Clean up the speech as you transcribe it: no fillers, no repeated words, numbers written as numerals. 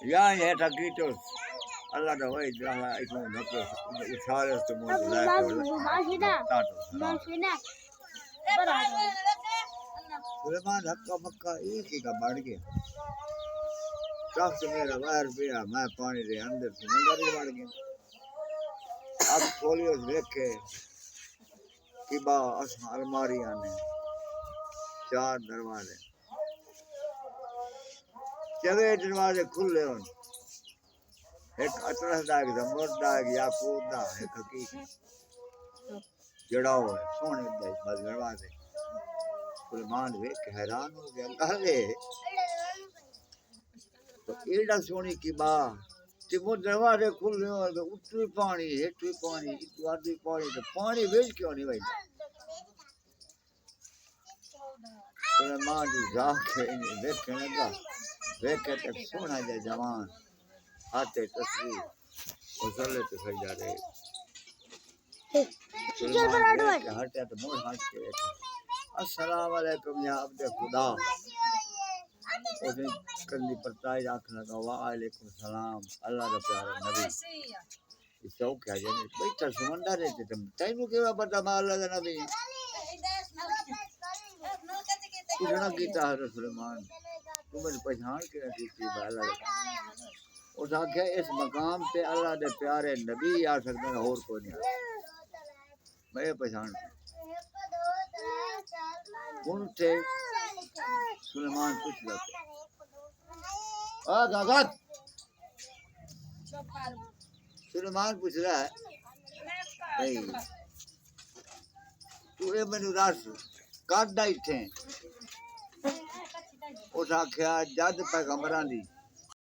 या ये टकीटो अल्लाह दा वही ड्रामा इतना नतो उछाले तो मुझे लाके माशिना सुलेमान हक्का मक्का एक ही का बढ़ गया शख्स मेरा बाहर पिया मैं पानी दे अंदर समंदर ही बढ़ गया अब खोलियो देखे कि बा अलमारियां ने 4 दरवाजे चवे दरवाजे खुले हों एक अतरस दा एक जमर दा एक याकूत दा एक हकीकी जड़ा हुआ है सोने दे बस दरवाजे सुलेमान देख हैरान हो गया अरे तो एड़ा सोनी की बा कि वो दरवाजे खुले हो तो उतरी पानी हेठवी पानी इतवादी पानी वेच क्यों नहीं भाई सुलेमान जी जाके देखने लगा देखे तक सोना जा जवान हाथे तस्वीर मुसल्ले पे सजदा रहे हटे तो मोड़ हाथ के अस्सलाम वालेकुम या अब्दे खुदा ओदे कंदी पर ताई आंख लगा वालेकुम सलाम अल्लाह दा प्यारा नबी इस चौक क्या जाने बैठा समंदर है तुम टाइम के पता मा अल्लाह दा नबी कुछ कीता है सुलेमान तुम्हें पहचान के की अल्लाह उस आख्या इस मकाम पे अल्लाह दे प्यारे नबी आ सकते हैं और कोई नहीं मैं पहचान कौन थे सुलेमान पूछ लगे गागत सुलेमान पूछ रहा है नहीं तू ये मैनू दस कद आई थे उस आख्या जद पैगंबरां दी